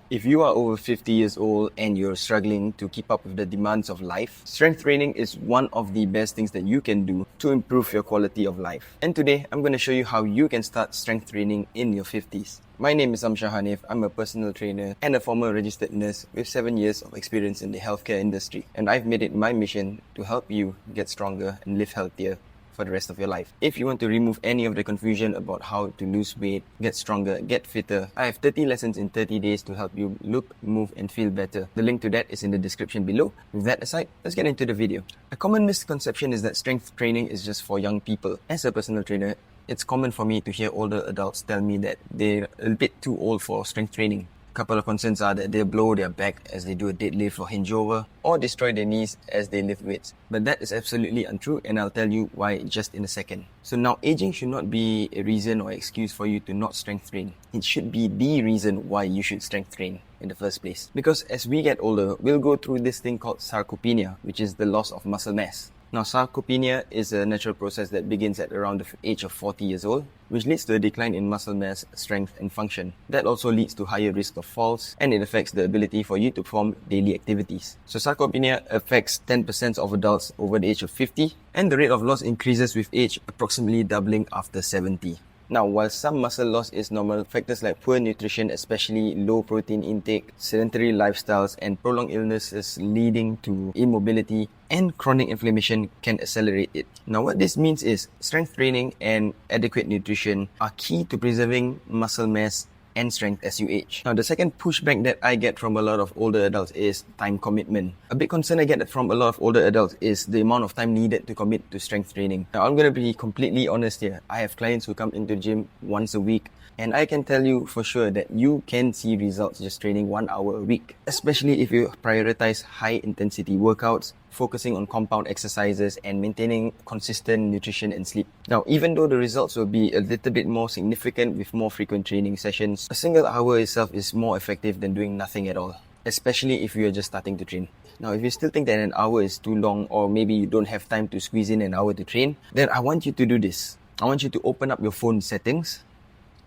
If you are over 50 years old and you're struggling to keep up with the demands of life, strength training is one of the best things that you can do to improve your quality of life. And today, I'm going to show you how you can start strength training in your 50s. My name is Amshah Hanif. I'm a personal trainer and a former registered nurse with 7 years of experience in the healthcare industry. And I've made it my mission to help you get stronger and live healthier for the rest of your life. If you want to remove any of the confusion about how to lose weight, get stronger, get fitter, I have 30 lessons in 30 days to help you look, move and feel better. The link to that is in the description below. With that aside, let's get into the video. A common misconception is that strength training is just for young people. As a personal trainer, it's common for me to hear older adults tell me that they're a bit too old for strength training. Couple of concerns are that they'll blow their back as they do a deadlift or hinge over, or destroy their knees as they lift weights. But that is absolutely untrue, and I'll tell you why just in a second. So now, aging should not be a reason or excuse for you to not strength train. It should be the reason why you should strength train in the first place. Because as we get older, we'll go through this thing called sarcopenia, which is the loss of muscle mass. Now, sarcopenia is a natural process that begins at around the age of 40 years old, which leads to a decline in muscle mass, strength, and function. That also leads to higher risk of falls, and it affects the ability for you to perform daily activities. So sarcopenia affects 10% of adults over the age of 50, and the rate of loss increases with age, approximately doubling after 70. Now, while some muscle loss is normal, factors like poor nutrition, especially low protein intake, sedentary lifestyles, and prolonged illnesses leading to immobility and chronic inflammation can accelerate it. Now, what this means is strength training and adequate nutrition are key to preserving muscle mass and strength as you age. Now, the second pushback that I get from a lot of older adults is time commitment. A big concern I get from a lot of older adults is the amount of time needed to commit to strength training. Now, I'm going to be completely honest here. I have clients who come into the gym once a week, and I can tell you for sure that you can see results just training 1 hour a week, especially if you prioritize high intensity workouts, focusing on compound exercises and maintaining consistent nutrition and sleep. Now, even though the results will be a little bit more significant with more frequent training sessions, a single hour itself is more effective than doing nothing at all, especially if you're just starting to train. Now, if you still think that an hour is too long, or maybe you don't have time to squeeze in an hour to train, then I want you to do this. I want you to open up your phone settings,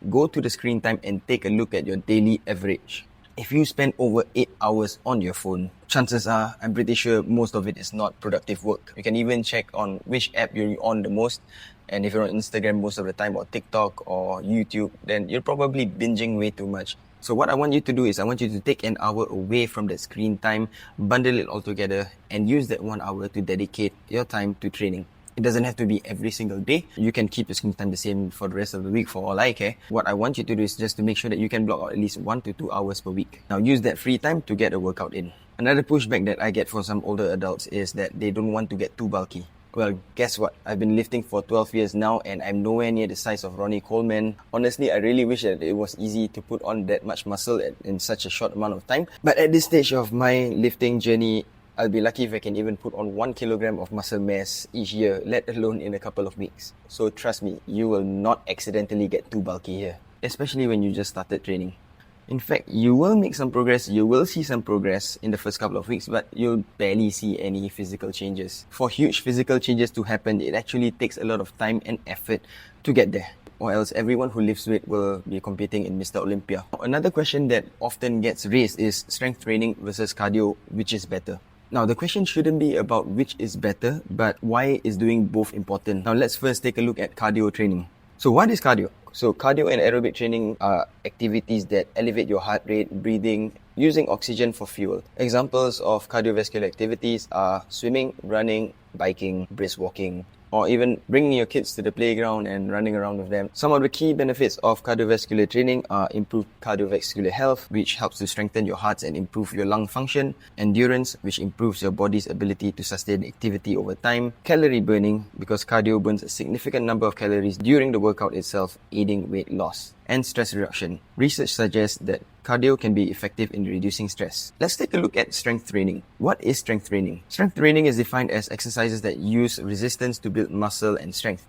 go to the screen time and take a look at your daily average. If you spend over 8 hours on your phone, chances are, I'm pretty sure most of it is not productive work. You can even check on which app you're on the most. And if you're on Instagram most of the time, or TikTok or YouTube, then you're probably binging way too much. So what I want you to do is I want you to take an hour away from that screen time, bundle it all together, and use that 1 hour to dedicate your time to training. It doesn't have to be every single day. You can keep your screen time the same for the rest of the week for all I care. What I want you to do is just to make sure that you can block out at least 1 to 2 hours per week. Now, use that free time to get a workout in. Another pushback that I get from some older adults is that they don't want to get too bulky. Well, guess what? I've been lifting for 12 years now and I'm nowhere near the size of Ronnie Coleman. Honestly, I really wish that it was easy to put on that much muscle in such a short amount of time. But at this stage of my lifting journey, I'll be lucky if I can even put on 1 kilogram of muscle mass each year, let alone in a couple of weeks. So trust me, you will not accidentally get too bulky here, especially when you just started training. In fact, you will make some progress, you will see some progress in the first couple of weeks, but you'll barely see any physical changes. For huge physical changes to happen, it actually takes a lot of time and effort to get there, or else everyone who lifts weight will be competing in Mr. Olympia. Another question that often gets raised is strength training versus cardio, which is better? Now, the question shouldn't be about which is better, but why is doing both important? Now, let's first take a look at cardio training. So what is cardio? So cardio and aerobic training are activities that elevate your heart rate, breathing, using oxygen for fuel. Examples of cardiovascular activities are swimming, running, biking, brisk walking, or even bringing your kids to the playground and running around with them. Some of the key benefits of cardiovascular training are improved cardiovascular health, which helps to strengthen your hearts and improve your lung function, endurance, which improves your body's ability to sustain activity over time, calorie burning, because cardio burns a significant number of calories during the workout itself, aiding weight loss, and stress reduction. Research suggests that cardio can be effective in reducing stress. Let's take a look at strength training. What is strength training? Strength training is defined as exercises that use resistance to build muscle and strength.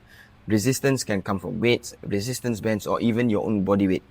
Resistance can come from weights, resistance bands, or even your own body weight.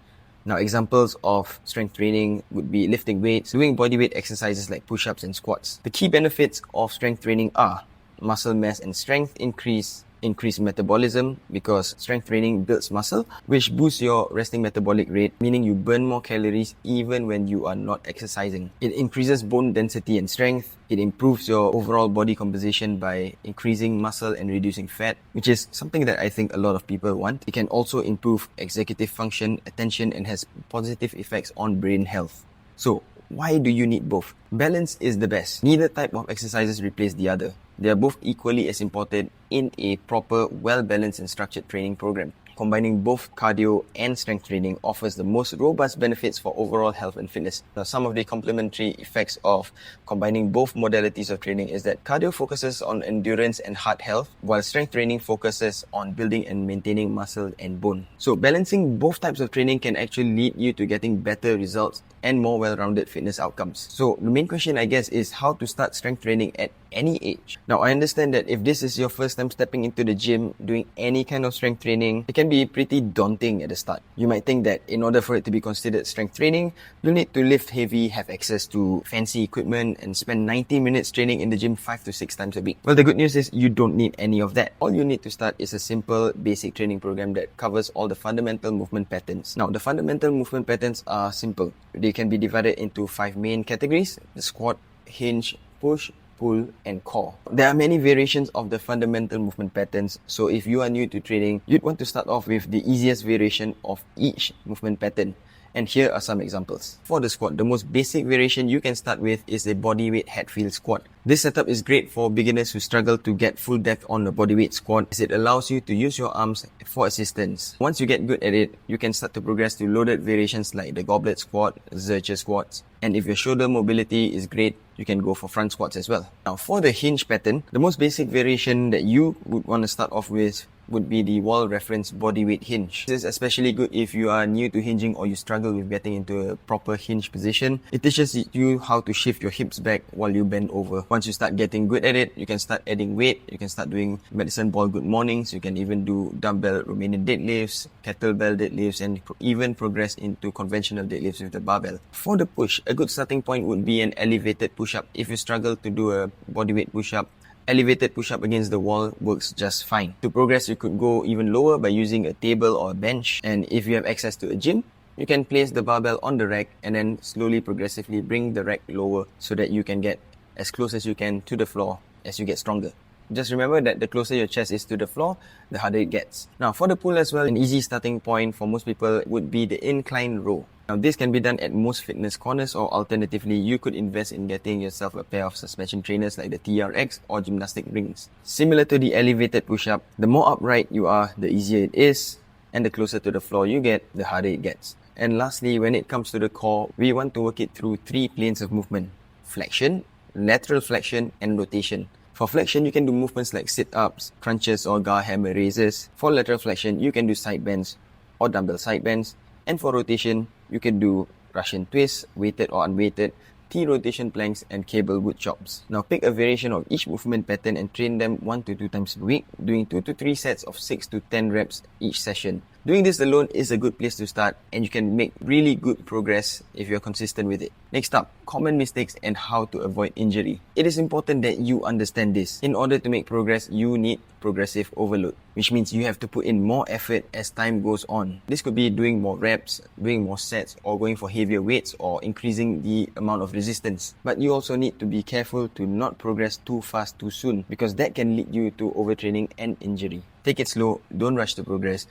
Now, examples of strength training would be lifting weights, doing bodyweight exercises like push-ups and squats. The key benefits of strength training are muscle mass and strength increase, increased metabolism because strength training builds muscle, which boosts your resting metabolic rate, meaning you burn more calories even when you are not exercising. It increases bone density and strength. It improves your overall body composition by increasing muscle and reducing fat, which is something that I think a lot of people want. It can also improve executive function, attention, and has positive effects on brain health. So, why do you need both? Balance is the best. Neither type of exercises replace the other. They are both equally as important in a proper, well-balanced and structured training program. Combining both cardio and strength training offers the most robust benefits for overall health and fitness. Now, some of the complementary effects of combining both modalities of training is that cardio focuses on endurance and heart health, while strength training focuses on building and maintaining muscle and bone. So, balancing both types of training can actually lead you to getting better results and more well-rounded fitness outcomes. So, the main question, I guess, is how to start strength training at any age. Now, I understand that if this is your first time stepping into the gym, doing any kind of strength training, it can be pretty daunting at the start. You might think that in order for it to be considered strength training, you'll need to lift heavy, have access to fancy equipment, and spend 90 minutes training in the gym 5 to 6 times a week. Well, the good news is you don't need any of that. All you need to start is a simple, basic training program that covers all the fundamental movement patterns. Now, the fundamental movement patterns are simple. They can be divided into 5 main categories: the squat, hinge, push, pull, and core. There are many variations of the fundamental movement patterns, so if you are new to training, you'd want to start off with the easiest variation of each movement pattern. And here are some examples. For the squat, the most basic variation you can start with is a bodyweight head-field squat. This setup is great for beginners who struggle to get full depth on the bodyweight squat, as it allows you to use your arms for assistance. Once you get good at it, you can start to progress to loaded variations like the goblet squat, Zercher squats, and if your shoulder mobility is great, you can go for front squats as well. Now, for the hinge pattern, the most basic variation that you would want to start off with would be the wall reference bodyweight hinge. This is especially good if you are new to hinging or you struggle with getting into a proper hinge position. It teaches you how to shift your hips back while you bend over. Once you start getting good at it, you can start adding weight. You can start doing medicine ball good mornings. You can even do dumbbell Romanian deadlifts, kettlebell deadlifts, and even progress into conventional deadlifts with the barbell. For the push, a good starting point would be an elevated push-up. If you struggle to do a bodyweight push-up, elevated push-up against the wall works just fine. To progress, you could go even lower by using a table or a bench. And if you have access to a gym, you can place the barbell on the rack and then slowly, progressively bring the rack lower so that you can get as close as you can to the floor as you get stronger. Just remember that the closer your chest is to the floor, the harder it gets. Now, for the pull as well, an easy starting point for most people would be the incline row. Now, this can be done at most fitness corners, or alternatively, you could invest in getting yourself a pair of suspension trainers like the TRX or gymnastic rings. Similar to the elevated push-up, the more upright you are, the easier it is, and the closer to the floor you get, the harder it gets. And lastly, when it comes to the core, we want to work it through 3 planes of movement: flexion, lateral flexion, and rotation. For flexion, you can do movements like sit-ups, crunches, or gar hammer raises. For lateral flexion, you can do side bends or dumbbell side bends. And for rotation, you can do Russian twists, weighted or unweighted, T-rotation planks, and cable wood chops. Now, pick a variation of each movement pattern and train them 1 to 2 times per week, doing 2 to 3 sets of 6 to 10 reps each session. Doing this alone is a good place to start, and you can make really good progress if you're consistent with it. Next up, common mistakes and how to avoid injury. It is important that you understand this. In order to make progress, you need progressive overload, which means you have to put in more effort as time goes on. This could be doing more reps, doing more sets, or going for heavier weights, or increasing the amount of resistance. But you also need to be careful to not progress too fast too soon, because that can lead you to overtraining and injury. Take it slow, don't rush to progress.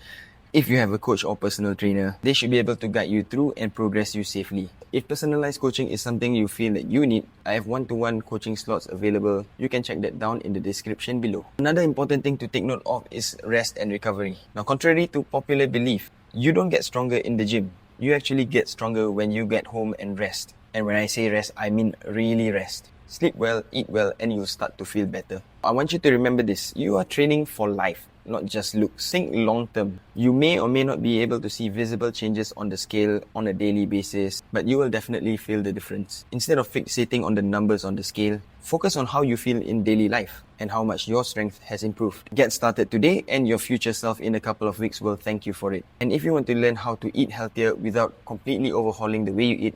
If you have a coach or personal trainer, they should be able to guide you through and progress you safely. If personalized coaching is something you feel that you need, I have one-to-one coaching slots available. You can check that down in the description below. Another important thing to take note of is rest and recovery. Now, contrary to popular belief, you don't get stronger in the gym. You actually get stronger when you get home and rest. And when I say rest, I mean really rest. Sleep well, eat well, and you'll start to feel better. I want you to remember this. You are training for life, not just looks. Think long term. You may or may not be able to see visible changes on the scale on a daily basis, but you will definitely feel the difference. Instead of fixating on the numbers on the scale, focus on how you feel in daily life and how much your strength has improved. Get started today, and your future self in a couple of weeks will thank you for it. And if you want to learn how to eat healthier without completely overhauling the way you eat,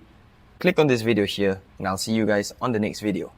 click on this video here, and I'll see you guys on the next video.